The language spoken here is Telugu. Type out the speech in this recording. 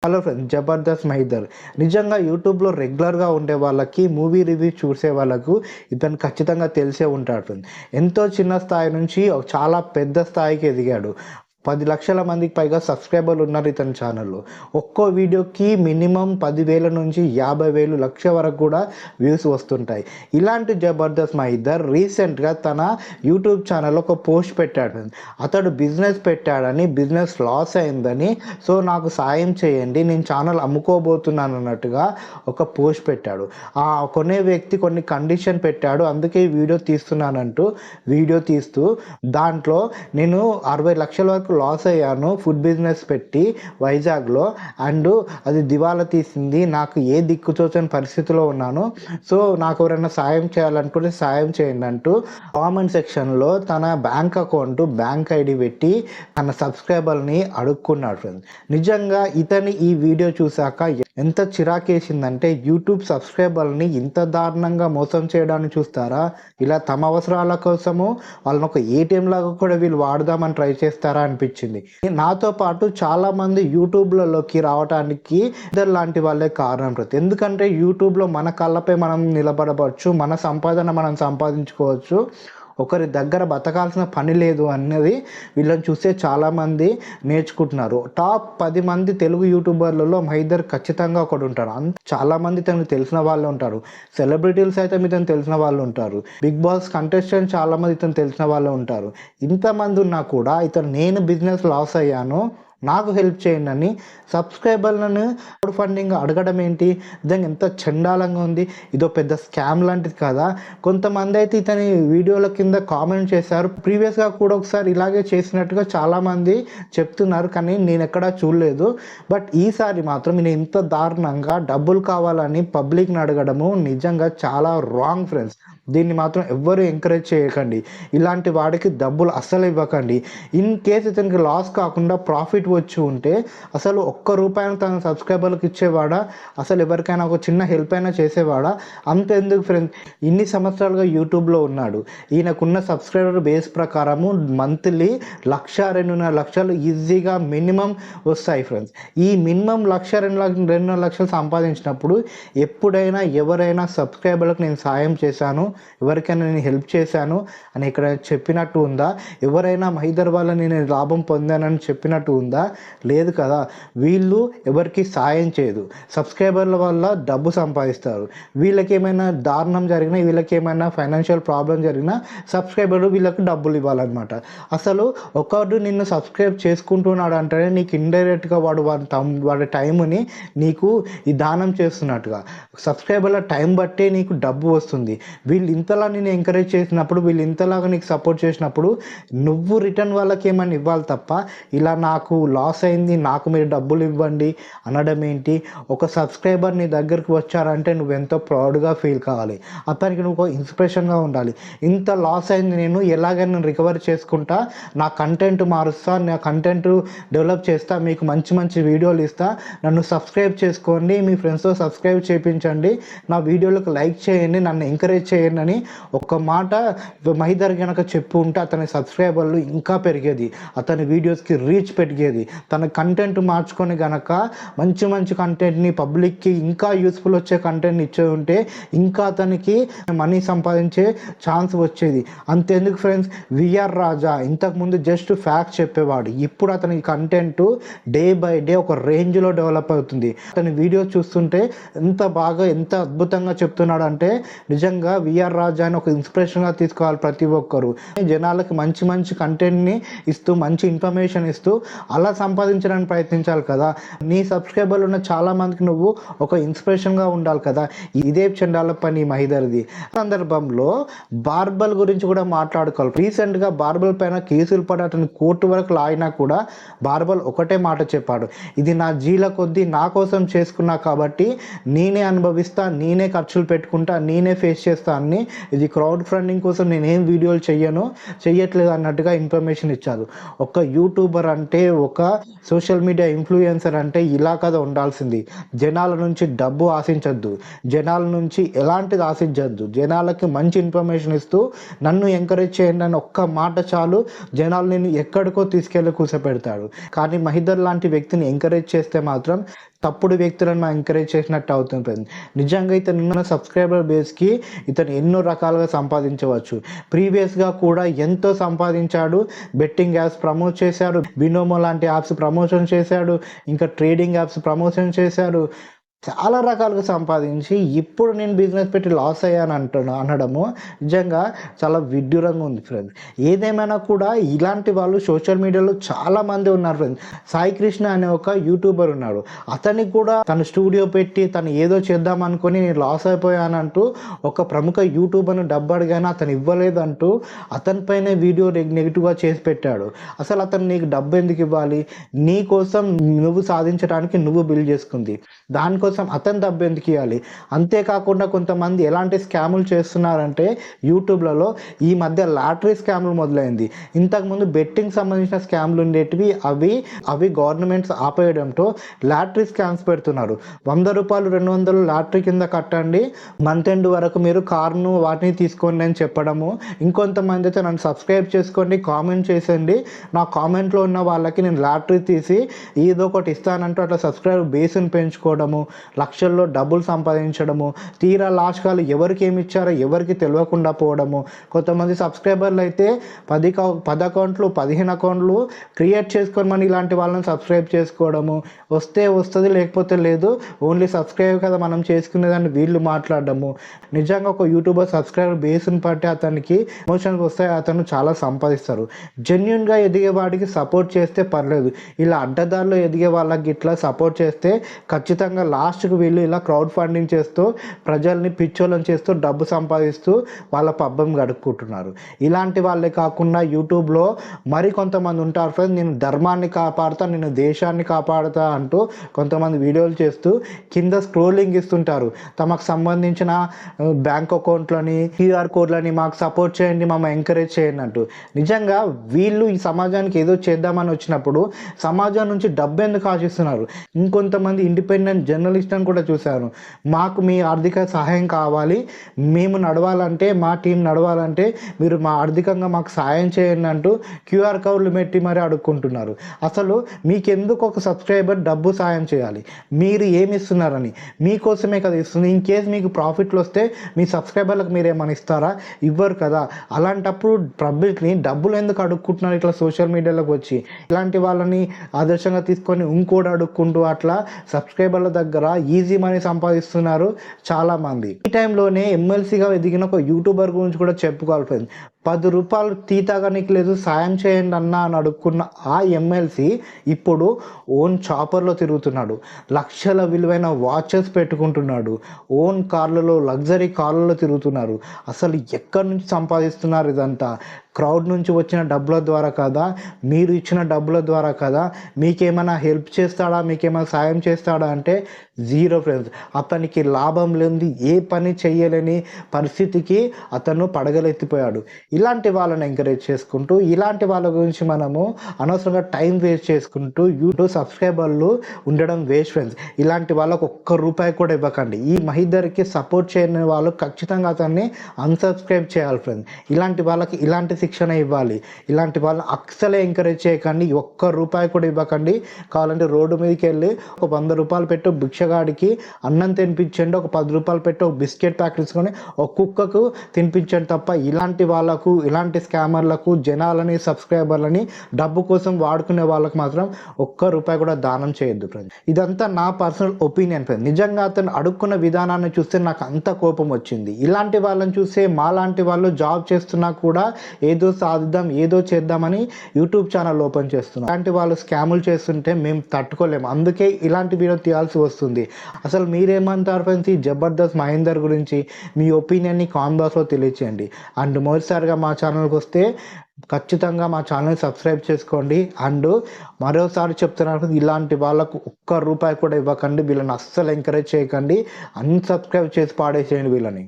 హలో ఫ్రెండ్స్, జబర్దస్త్ మహీధర్ నిజంగా యూట్యూబ్లో రెగ్యులర్గా ఉండే వాళ్ళకి, మూవీ రివ్యూ చూసే వాళ్ళకు ఇతను ఖచ్చితంగా తెలిసే ఉంటాడు ఫ్రెండ్స్. ఎంతో చిన్న స్థాయి నుంచి చాలా పెద్ద స్థాయికి ఎదిగాడు. 10 లక్షల మందికి పైగా సబ్స్క్రైబర్లు ఉన్నారు ఇతని ఛానల్లో. ఒక్కో వీడియోకి మినిమం 10,000 నుంచి 50,000 లక్ష వరకు కూడా వ్యూస్ వస్తుంటాయి. ఇలాంటి జబర్దస్త్ మహీధర్ రీసెంట్గా తన యూట్యూబ్ ఛానల్లో ఒక పోస్ట్ పెట్టాడు. అతడు బిజినెస్ పెట్టాడని, బిజినెస్ లాస్ అయిందని, సో నాకు సాయం చేయండి, నేను ఛానల్ అమ్ముకోబోతున్నాను అన్నట్టుగా ఒక పోస్ట్ పెట్టాడు. ఆ కొనే వ్యక్తి కొన్ని కండిషన్ పెట్టాడు, అందుకే ఈ వీడియో తీస్తున్నానంటూ వీడియో తీస్తూ దాంట్లో నేను 60 లక్షల వరకు లాస్ అయ్యాను ఫుడ్ బిజినెస్ పెట్టి వైజాగ్లో, అండ్ అది దివాలా తీసింది, నాకు ఏ దిక్కుతోచని పరిస్థితిలో ఉన్నాను, సో నాకు ఎవరైనా సాయం చేయాలనుకుంటే సాయం చేయండి అంటూ కామెంట్ సెక్షన్లో తన బ్యాంక్ అకౌంట్, బ్యాంక్ ఐడి పెట్టి తన సబ్స్క్రైబర్ని అడుక్కున్నాడు ఫ్రెండ్స్. నిజంగా ఇతని ఈ వీడియో చూశాక ఎంత చిరాకేసిందంటే, యూట్యూబ్ సబ్స్క్రైబర్ని ఇంత దారుణంగా మోసం చేయడాన్ని చూస్తారా? ఇలా తమ అవసరాల కోసము వాళ్ళని ఒక ఏటీఎం లాగా కూడా వీళ్ళు వాడదామని ట్రై చేస్తారా అనిపించింది. నాతో పాటు చాలామంది యూట్యూబ్లలోకి రావడానికి ఇద్దరు లాంటి వాళ్ళే కారణం. ఎందుకంటే యూట్యూబ్లో మన కళ్ళపై మనం నిలబడవచ్చు, మన సంపాదన మనం సంపాదించుకోవచ్చు, ఒకరి దగ్గర బతకాల్సిన పని లేదు అన్నది వీళ్ళని చూస్తే చాలామంది నేర్చుకుంటున్నారు. టాప్ 10 మంది తెలుగు యూట్యూబర్లలో మహీధర్ ఖచ్చితంగా ఒకడు ఉంటాడు. చాలామంది తనకు తెలిసిన వాళ్ళు ఉంటారు, సెలబ్రిటీలు సైతం ఇతను తెలిసిన వాళ్ళు ఉంటారు, బిగ్ బాస్ కంటెస్టెంట్ చాలామంది ఇతను తెలిసిన వాళ్ళు ఉంటారు. ఇంతమంది ఉన్నా కూడా ఇతను నేను బిజినెస్ లాస్ అయ్యాను, నాకు హెల్ప్ చేయండి అని సబ్స్క్రైబర్లను క్రౌడ్ ఫండింగ్ అడగడం ఏంటి? నిజంగా ఎంత చండాలంగా ఉంది. ఇదో పెద్ద స్కామ్ లాంటిది కదా. కొంతమంది అయితే ఇతని వీడియోల కింద కామెంట్ చేశారు. ప్రీవియస్గా కూడా ఒకసారి ఇలాగే చేసినట్టుగా చాలామంది చెప్తున్నారు, కానీ నేను ఎక్కడా చూడలేదు. బట్ ఈసారి మాత్రం నేను ఇంత దారుణంగా డబ్బులు కావాలని పబ్లిక్ని అడగడము నిజంగా చాలా రాంగ్ ఫ్రెండ్స్. దీన్ని మాత్రం ఎవ్వరూ ఎంకరేజ్ చేయకండి. ఇలాంటి వాడికి డబ్బులు అస్సలు ఇవ్వకండి. ఇన్ కేసు ఇతనికి లాస్ కాకుండా ప్రాఫిట్ వచ్చి ఉంటే అసలు ₹1 తన సబ్స్క్రైబర్లకు ఇచ్చేవాడా? అసలు ఎవరికైనా ఒక చిన్న హెల్ప్ అయినా చేసేవాడా? అంతెందుకు ఫ్రెండ్స్, ఇన్ని సంవత్సరాలుగా యూట్యూబ్లో ఉన్నాడు. ఈయనకున్న సబ్స్క్రైబర్ బేస్ ప్రకారము మంత్లీ 1,00,000-2,5 లక్షలు ఈజీగా మినిమం వస్తాయి ఫ్రెండ్స్. ఈ మినిమం 1,00,000-2,5 లక్షలు సంపాదించినప్పుడు ఎప్పుడైనా ఎవరైనా సబ్స్క్రైబర్లకు నేను సాయం చేశాను, ఎవరికైనా నేను హెల్ప్ చేశాను అని ఇక్కడ చెప్పినట్టు ఉందా? ఎవరైనా మహీధర్ వల్ల నేను లాభం పొందానని చెప్పినట్టు ఉందా? లేదు కదా. వీళ్ళు ఎవరికి సాయం చేయదు, సబ్స్క్రైబర్ల వల్ల డబ్బు సంపాదిస్తారు. వీళ్ళకి ఏమైనా దారుణం జరిగినా, వీళ్ళకి ఏమైనా ఫైనాన్షియల్ ప్రాబ్లం జరిగినా సబ్స్క్రైబర్లు వీళ్ళకి డబ్బులు ఇవ్వాలన్నమాట. అసలు ఒకడు నిన్ను సబ్స్క్రైబ్ చేసుకుంటున్నాడు అంటేనే నీకు ఇండైరెక్ట్గా వాడి టైంని నీకు ఈ దానం చేస్తున్నట్టుగా. సబ్స్క్రైబర్ల టైం బట్టే నీకు డబ్బు వస్తుంది. వీళ్ళు ఇంతలా నేను ఎంకరేజ్ చేసినప్పుడు, వీళ్ళు ఇంతలాగా నీకు సపోర్ట్ చేసినప్పుడు నువ్వు రిటర్న్ వాళ్ళకి ఏమైనా ఇవ్వాలి తప్ప ఇలా నాకు లాస్ అయింది, నాకు మీరు డబ్బులు ఇవ్వండి అనడం ఏంటి? ఒక సబ్స్క్రైబర్ నీ దగ్గరికి వచ్చారంటే నువ్వు ఎంతో ప్రౌడ్గా ఫీల్ కావాలి, అతనికి నువ్వు ఇన్స్పిరేషన్గా ఉండాలి. ఇంత లాస్ అయింది, నేను ఎలాగైనా రికవర్ చేసుకుంటా, నా కంటెంట్ మారుస్తా, నా కంటెంట్ డెవలప్ చేస్తా, మీకు మంచి మంచి వీడియోలు ఇస్తా, నన్ను సబ్స్క్రైబ్ చేసుకోండి, మీ ఫ్రెండ్స్తో సబ్స్క్రైబ్ చేయించండి, నా వీడియోలకు లైక్ చేయండి, నన్ను ఎంకరేజ్ చేయండి అని ఒక మాట మహీధర్ కనుక చెప్పు ఉంటే అతని సబ్స్క్రైబర్లు ఇంకా పెరిగేది, అతని వీడియోస్కి రీచ్ పెరిగేది. తన కంటెంట్ మార్చుకొని కనుక మంచి మంచి కంటెంట్ని పబ్లిక్కి ఇంకా యూస్ఫుల్ వచ్చే కంటెంట్ని ఇచ్చే ఉంటే ఇంకా అతనికి మనీ సంపాదించే ఛాన్స్ వచ్చేది. అంతెందుకు ఫ్రెండ్స్, విఆర్ రాజా ఇంతకుముందు జస్ట్ ఫ్యాక్ట్స్ చెప్పేవాడు, ఇప్పుడు అతని కంటెంట్ డే బై డే ఒక రేంజ్లో డెవలప్ అవుతుంది. అతని వీడియోస్ చూస్తుంటే ఎంత బాగా, ఎంత అద్భుతంగా చెప్తున్నాడు అంటే నిజంగా విఆర్ రాజా అని ఒక ఇన్స్పిరేషన్గా తీసుకోవాలి ప్రతి ఒక్కరు. జనాలకు మంచి మంచి కంటెంట్ని ఇస్తూ, మంచి ఇన్ఫర్మేషన్ ఇస్తూ అలా సంపాదించడానికి ప్రయత్నించాలి కదా. నీ సబ్స్క్రైబర్లు ఉన్న చాలామందికి నువ్వు ఒక ఇన్స్పిరేషన్గా ఉండాలి కదా. ఇదే చండాల పని మహీధర్ది. సందర్భంలో బార్బల్ గురించి కూడా మాట్లాడుకోవాలి. రీసెంట్గా బార్బల్ పైన కేసులు పడి అతను కోర్టు వరకు లాగినా కూడా బార్బల్ ఒకటే మాట చెప్పాడు, ఇది నా జీల కొద్దీ నా కోసం చేసుకున్నా కాబట్టి నేనే అనుభవిస్తా, నేనే ఖర్చులు పెట్టుకుంటా, నేనే ఫేస్ చేస్తా అని. ఇది క్రౌడ్ ఫండింగ్ కోసం నేనేం వీడియోలు చెయ్యట్లేదు అన్నట్టుగా ఇన్ఫర్మేషన్ ఇచ్చారు. ఒక యూట్యూబర్ అంటే, ఒక సోషల్ మీడియా ఇన్ఫ్లుయెన్సర్ అంటే ఇలా కదా ఉండాల్సింది. జనాల నుంచి డబ్బు ఆశించద్దు, జనాల నుంచి ఎలాంటిది ఆశించద్దు, జనాలకి మంచి ఇన్ఫర్మేషన్ ఇస్తూ నన్ను ఎంకరేజ్ చేయండి అని ఒక్క మాట చాలు, జనాలు నేను ఎక్కడికో తీసుకెళ్ళి కూర్చోపెడతాడు. కానీ మహీధర్ లాంటి వ్యక్తిని ఎంకరేజ్ చేస్తే మాత్రం తప్పుడు వ్యక్తులను మనం ఎంకరేజ్ చేసినట్టు అవుతుంది ఫ్రెండ్స్. నిజంగా ఇతను ఉన్న సబ్స్క్రైబర్ బేస్కి ఇతను ఎన్నో రకాలుగా సంపాదించవచ్చు. ప్రీవియస్గా కూడా ఎంతో సంపాదించాడు. బెట్టింగ్ యాప్స్ ప్రమోట్ చేశాడు, బినోమో లాంటి యాప్స్ ప్రమోషన్ చేశాడు, ఇంకా ట్రేడింగ్ యాప్స్ ప్రమోషన్ చేశాడు. చాలా రకాలుగా సంపాదించి ఇప్పుడు నేను బిజినెస్ పెట్టి లాస్ అయ్యాను అనడము నిజంగా చాలా విడ్డూరంగా ఉంది ఫ్రెండ్స్. ఏదేమైనా కూడా ఇలాంటి వాళ్ళు సోషల్ మీడియాలో చాలామంది ఉన్నారు ఫ్రెండ్స్. సాయి కృష్ణ అనే ఒక యూట్యూబర్ ఉన్నాడు. అతనికి కూడా తను స్టూడియో పెట్టి తను ఏదో చేద్దాం అనుకొని నేను లాస్ అయిపోయానంటూ ఒక ప్రముఖ యూట్యూబర్ను డబ్బు అడిగాను, అతను ఇవ్వలేదంటూ అతనిపైనే వీడియో నెగిటివ్గా చేసి పెట్టాడు. అసలు అతను నీకు డబ్బు ఎందుకు ఇవ్వాలి? నీ కోసం నువ్వు సాధించడానికి నువ్వు బిల్డ్ చేసుకుంది, దానికోసం అతను డబ్బు ఎందుకు ఇవ్వాలి? అంతేకాకుండా కొంతమంది ఎలాంటి స్కాములు చేస్తున్నారంటే యూట్యూబ్లలో ఈ మధ్య లాటరీ స్కాములు మొదలైంది. ఇంతకుముందు బెట్టింగ్ సంబంధించిన స్కాములు ఉండేటివి అవి గవర్నమెంట్స్ ఆపేయడంతో లాటరీ స్కామ్స్ పెడుతున్నారు. 100 రూపాయలు 200 లాటరీ కింద కట్టండి, మంత్ ఎండ్ వరకు మీరు కార్ను వాటిని తీసుకోండి అని చెప్పడము. ఇంకొంతమంది అయితే నన్ను సబ్స్క్రైబ్ చేసుకోండి, కామెంట్ చేసండి, నా కామెంట్లో ఉన్న వాళ్ళకి నేను లాటరీ తీసి ఏదో ఒకటి ఇస్తానంటూ అట్లా సబ్స్క్రైబర్ బేస్ని పెంచుకోవడము, లక్షల్లో డబ్బులు సంపాదించడము, తీరా లాస్ట్ కాలు ఎవరికి ఏమి ఇచ్చారో ఎవరికి తెలియకుండా పోవడము. కొంతమంది సబ్స్క్రైబర్లు అయితే 10 అకౌంట్లు 15 అకౌంట్లు క్రియేట్ చేసుకొని మనం ఇలాంటి వాళ్ళని సబ్స్క్రైబ్ చేసుకోవడము. వస్తే వస్తుంది, లేకపోతే లేదు, ఓన్లీ సబ్స్క్రైబ్ కదా మనం చేసుకునేదాన్ని వీళ్ళు మాట్లాడడము. నిజంగా ఒక యూట్యూబర్ సబ్స్క్రైబర్ బేస్ని బట్టి అతనికి ఎమోషన్స్ వస్తాయి, అతను చాలా సంపాదిస్తారు. జెన్యున్గా ఎదిగే వాడికి సపోర్ట్ చేస్తే పర్లేదు, ఇలా అడ్డదారిలో ఎదిగే వాళ్ళకి ఇట్లా సపోర్ట్ చేస్తే ఖచ్చితంగా లాస్ట్కి వీళ్ళు ఇలా క్రౌడ్ ఫండింగ్ చేస్తూ ప్రజల్ని పిచ్చోళ్ళని చేస్తూ డబ్బు సంపాదిస్తూ వాళ్ళ పబ్బం గడుపుకుంటున్నారు. ఇలాంటి వాళ్ళే కాకుండా యూట్యూబ్లో మరి కొంతమంది ఉంటారు ఫ్రెండ్స్, నేను ధర్మాన్ని కాపాడుతా, నేను దేశాన్ని కాపాడుతా అంటూ కొంతమంది వీడియోలు చేస్తూ కింద స్క్రోలింగ్ ఇస్తుంటారు. తమకు సంబంధించిన బ్యాంక్ అకౌంట్లని, క్యూఆర్ కోడ్లని మాకు సపోర్ట్ చేయండి, మమ్మల్ని ఎంకరేజ్ చేయండి అంటూ. నిజంగా వీళ్ళు ఈ సమాజానికి ఏదో చేద్దామని వచ్చినప్పుడు సమాజం నుంచి డబ్బు ఎందుకు ఆశిస్తున్నారు? ఇంకొంతమంది ఇండిపెండెంట్ జర్నలిస్ట్ అని కూడా చూశాను. మాకు మీ ఆర్థిక సహాయం కావాలి, మేము నడవాలంటే, మా టీం నడవాలంటే మీరు మా ఆర్థికంగా మాకు సాయం చేయండి అంటూ క్యూఆర్ కోడ్లు పెట్టి మరి అడుక్కుంటున్నారు. అసలు మీకెందుకు ఒక సబ్స్క్రైబర్ డబ్బు సాయం చేయాలి? మీరు ఏమి ఇస్తున్నారని, మీకోసమే కదా ఇస్తుంది. ఇన్ కేస్ మీకు ప్రాఫిట్లు వస్తే మీ సబ్స్క్రైబర్లకు మీరు ఏమైనా ఇస్తారా? ఇవ్వరు కదా. అలాంటప్పుడు పబ్లిక్ని డబ్బులు ఎందుకు అడుక్కుంటున్నారు ఇట్లా సోషల్ మీడియాలోకి వచ్చి? ఇలాంటి వాళ్ళని ఆదర్శంగా తీసుకొని ఇంకోటి అడుక్కుంటూ అట్లా సబ్స్క్రైబర్ల దగ్గర ఈజీ మనీ సంపాదిస్తున్నారు చాలామంది. ఈ టైంలోనే ఎమ్మెల్సీగా ఎదిగిన ఒక యూట్యూబర్ గురించి కూడా చెప్పుకోవాలి ఫ్రెండ్స్. 10 రూపాయలు టీ తాగడానికి లేదు, సాయం చేయండి అన్న అని అడుక్కున్న ఆ ఎమ్మెల్సీ ఇప్పుడు ఓన్ చాపర్లో తిరుగుతున్నాడు, లక్షల విలువైన వాచెస్ పెట్టుకుంటున్నాడు, ఓన్ కార్లలో లగ్జరీ కార్లలో తిరుగుతున్నారు. అసలు ఎక్కడి నుంచి సంపాదిస్తున్నారు ఇదంతా? క్రౌడ్ నుంచి వచ్చిన డబ్బుల ద్వారా కదా, మీరు ఇచ్చిన డబ్బుల ద్వారా కదా. మీకేమైనా హెల్ప్ చేస్తాడా, మీకేమైనా సాయం చేస్తాడా అంటే జీరో ఫ్రెండ్స్. అతనికి లాభం లేని, ఏ పని చేయలేని పరిస్థితికి అతను పడగలెత్తిపోయాడు. ఇలాంటి వాళ్ళని ఎంకరేజ్ చేసుకుంటూ, ఇలాంటి వాళ్ళ గురించి మనము అనవసరంగా టైం వేస్ట్ చేసుకుంటూ యూట్యూబ్ సబ్స్క్రైబర్లు ఉండడం వేస్ట్ ఫ్రెండ్స్. ఇలాంటి వాళ్ళకు ₹1 కూడా ఇవ్వకండి. ఈ మహిద్దరికి సపోర్ట్ చేయని వాళ్ళు ఖచ్చితంగా అతన్ని అన్సబ్స్క్రైబ్ చేయాలి ఫ్రెండ్స్. ఇలాంటి వాళ్ళకి ఇలాంటి శిక్షణ ఇవ్వాలి. ఇలాంటి వాళ్ళని అస్సలే ఎంకరేజ్ చేయకండి. ₹1 కూడా ఇవ్వకండి. కావాలంటే రోడ్డు మీదకి వెళ్ళి ఒక ₹100 పెట్టు భిక్షగాడికి అన్నం తినిపించండి, ఒక ₹10 పెట్టి ఒక బిస్కెట్ ప్యాకెట్ తీసుకొని ఒక కుక్కకు తినిపించండి తప్ప ఇలాంటి వాళ్ళకు, ఇలాంటి స్కామర్లకు, జనాలని, సబ్స్క్రైబర్లని డబ్బు కోసం వాడుకునే వాళ్ళకి మాత్రం ₹1 కూడా దానం చేయొద్దు ఫ్రెండ్స్. ఇదంతా నా పర్సనల్ ఒపీనియన్ ఫ్రెండ్స్. నిజంగా అతను అడుక్కున్న విధానాన్ని చూస్తే నాకు అంత కోపం వచ్చింది. ఇలాంటి వాళ్ళని చూస్తే మాలాంటి వాళ్ళు జాబ్ చేస్తున్నా కూడా ఏదో సాధిద్దాం, ఏదో చేద్దామని యూట్యూబ్ ఛానల్ ఓపెన్ చేస్తున్నాం. ఇలాంటి వాళ్ళు స్కాములు చేస్తుంటే మేము తట్టుకోలేము. అందుకే ఇలాంటి వీడియో తీయాల్సి వస్తుంది. అసలు మీరేమంటారు ఫ్రెండ్స్ ఈ జబర్దస్త్ మహేందర్ గురించి? మీ ఒపీనియన్ని కామెంట్ బాక్స్లో తెలియచేయండి. అండ్ మొదటిసారిగా మా ఛానల్కి వస్తే ఖచ్చితంగా మా ఛానల్ని సబ్స్క్రైబ్ చేసుకోండి. అండ్ మరోసారి చెప్తున్నాను, ఇలాంటి వాళ్ళకు ₹1 కూడా ఇవ్వకండి. వీళ్ళని అస్సలు ఎంకరేజ్ చేయకండి. అన్సబ్స్క్రైబ్ చేసి పాడేసేయండి వీళ్ళని.